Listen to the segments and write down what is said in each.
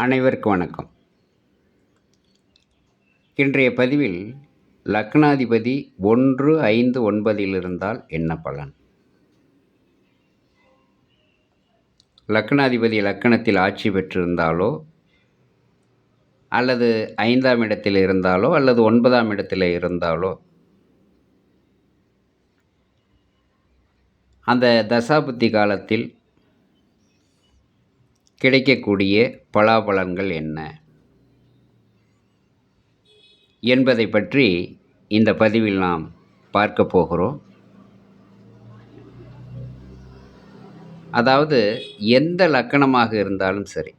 அனைவருக்கும் வணக்கம். இன்றைய பதிவில் லக்னாதிபதி 1, 5, 9 இருந்தால் என்ன பலன்? லக்னாதிபதி லக்கணத்தில் ஆட்சி பெற்றிருந்தாலோ அல்லது 5ஆம் இடத்தில் இருந்தாலோ அல்லது 9ஆம் இடத்தில் இருந்தாலோ அந்த தசாபுத்தி காலத்தில் கிடைக்கக்கூடிய பலாபலன்கள் என்ன என்பதை பற்றி இந்த பதிவில் நாம் பார்க்க போகிறோம். அதாவது எந்த லக்கணமாக இருந்தாலும் சரி,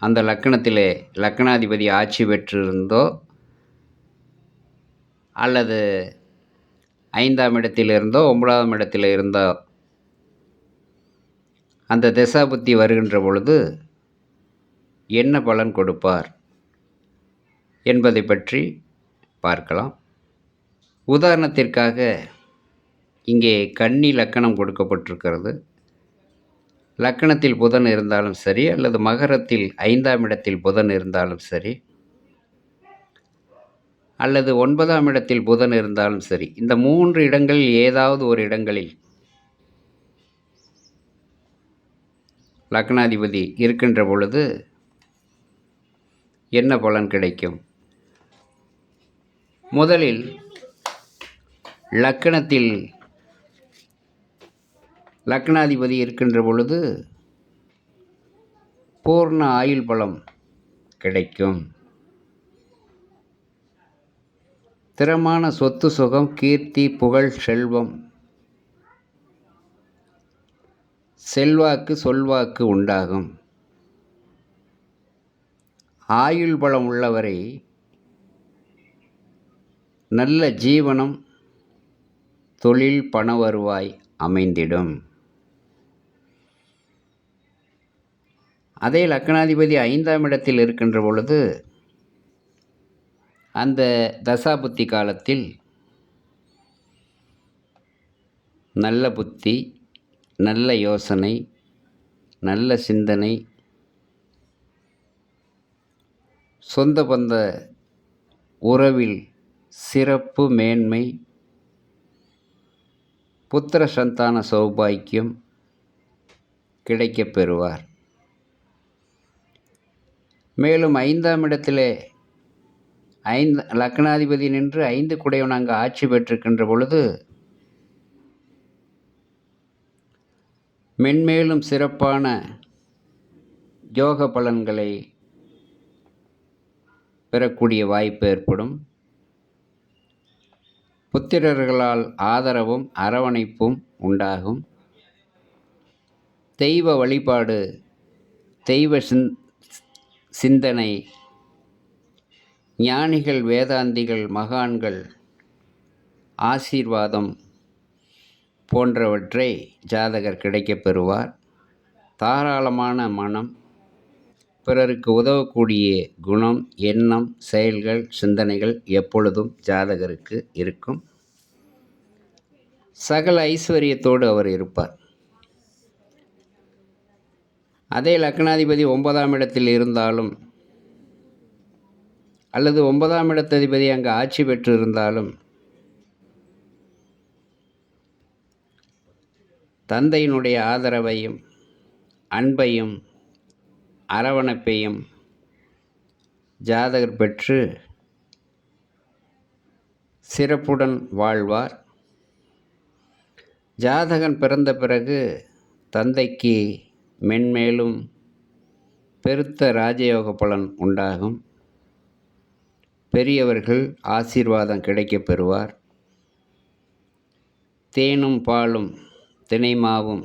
அந்த லக்கணத்திலே லக்னாதிபதி ஆட்சி பெற்றிருந்தோ அல்லது 5ஆம் இடத்தில் இருந்தோ 9ஆம் இடத்தில் இருந்தோ அந்த தசாபுத்தி வருகின்ற பொழுது என்ன பலன் கொடுப்பார் என்பதை பற்றி பார்க்கலாம். உதாரணத்திற்காக இங்கே கன்னி லக்கணம் கொடுக்கப்பட்டிருக்கிறது. லக்கணத்தில் புதன் இருந்தாலும் சரி அல்லது மகரத்தில் 5ஆம் இடத்தில் புதன் இருந்தாலும் சரி அல்லது 9ஆம் இடத்தில் புதன் இருந்தாலும் சரி, இந்த 3 இடங்களில் ஏதாவது ஒரு இடங்களில் லக்னாதிபதி இருக்கின்ற பொழுது என்ன பலன் கிடைக்கும்? முதலில் லக்கணத்தில் லக்னாதிபதி இருக்கின்ற பொழுது பூர்ண ஆயுள் பலம் கிடைக்கும். திறமான சொத்து சுகம், கீர்த்தி, புகழ், செல்வம், செல்வாக்கு, சொல்வாக்கு உண்டாகும். ஆயுள் பலம் உள்ளவரை நல்ல ஜீவனம், தொழில், பண வருவாய் அமைந்திடும். அதே லக்னாதிபதி 5ஆம் இடத்தில் இருக்கின்ற பொழுது அந்த தசாபுத்தி காலத்தில் நல்ல புத்தி, நல்ல யோசனை, நல்ல சிந்தனை, சொந்த பந்த உறவில் சிறப்பு மேன்மை, புத்திர சந்தான சௌபாக்கியம் கிடைக்கப் பெறுவார். மேலும் 5ஆம் இடத்திலே லக்னாதிபதி நின்று 5 குடையவன் அங்கு ஆட்சி பெற்றிருக்கின்ற பொழுது மென்மேலும் சிறப்பான யோக பலன்களை பெறக்கூடிய வாய்ப்பு ஏற்படும். புத்திரர்களால் ஆதரவும் அரவணைப்பும் உண்டாகும். தெய்வ வழிபாடு, தெய்வ சிந்தனை, ஞானிகள், வேதாந்திகள், மகான்கள் ஆசீர்வாதம் போன்றவற்றை ஜாதகர் கிடைக்கப் பெறுவார். தாராளமான மனம், பிறருக்கு உதவக்கூடிய குணம், எண்ணம், செயல்கள், சிந்தனைகள் எப்பொழுதும் ஜாதகருக்கு இருக்கும். சகல ஐஸ்வர்யத்தோடு அவர் இருப்பார். அதே லக்னாதிபதி 9ஆம் இடத்தில் இருந்தாலும் அல்லது 9ஆம் இடத்ததிபதி அங்கு ஆட்சி பெற்று இருந்தாலும் தந்தையினுடைய ஆதரவையும் அன்பையும் அரவணைப்பையும் ஜாதகர் பெற்று சிறப்புடன் வாழ்வார். ஜாதகன் பிறந்த பிறகு தந்தைக்கு மென்மேலும் பெருத்த ராஜயோக பலன் உண்டாகும். பெரியவர்கள் ஆசீர்வாதம் கிடைக்கப் பெறுவார். தேனும் பாலும் தினைமாவும்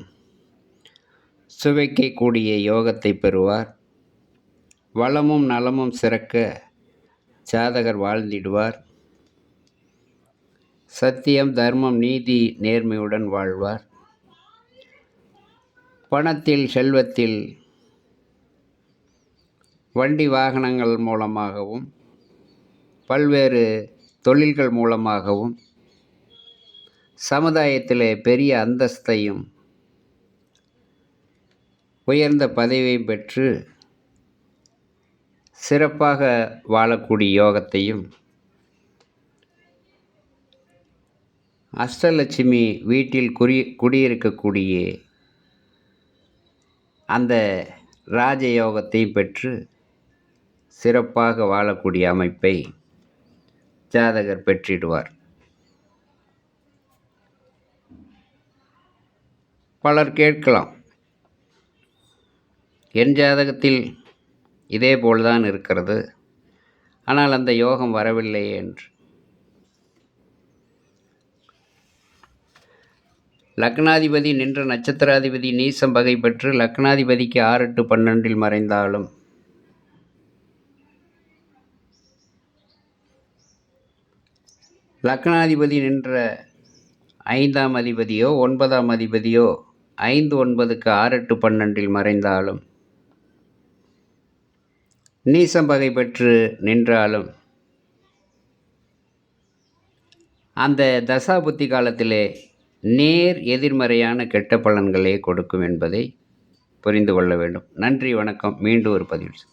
சுவைக்கக்கூடிய யோகத்தை பெறுவார். வளமும் நலமும் சிறக்க ஜாதகர் வாழ்ந்திடுவார். சத்தியம், தர்மம், நீதி, நேர்மையுடன் வாழ்வார். பணத்தில், செல்வத்தில், வண்டி வாகனங்கள் மூலமாகவும் பல்வேறு தொழில்கள் மூலமாகவும் சமுதாயத்திலே பெரிய அந்தஸ்தையும் உயர்ந்த பதவியை பெற்று சிறப்பாக வாழக்கூடிய யோகத்தையும், அஷ்டலட்சுமி வீட்டில் குடியிருக்கக்கூடிய அந்த ராஜயோகத்தையும் பெற்று சிறப்பாக வாழக்கூடிய அமைப்பை ஜாதகர் பெற்றிடுவார். பலர் கேட்கலாம், என் ஜாதகத்தில் இதே போல்தான் இருக்கிறது, ஆனால் அந்த யோகம் வரவில்லையே என்று. லக்னாதிபதி நின்ற நட்சத்திராதிபதி நீசம் பகை பெற்று லக்னாதிபதிக்கு 6, 8, 12 மறைந்தாலும் லக்னாதிபதி நின்ற 5ஆம் அதிபதியோ 9ஆம் அதிபதியோ 5, 9க்கு 6, 8, 12 மறைந்தாலும் நீசம் பகை பெற்று நின்றாலும் அந்த தசாபுத்தி காலத்திலே நேர் எதிர்மறையான கெட்ட பலன்களே கொடுக்கும் என்பதை புரிந்து கொள்ள வேண்டும். நன்றி, வணக்கம். மீண்டும் ஒரு பதிவில்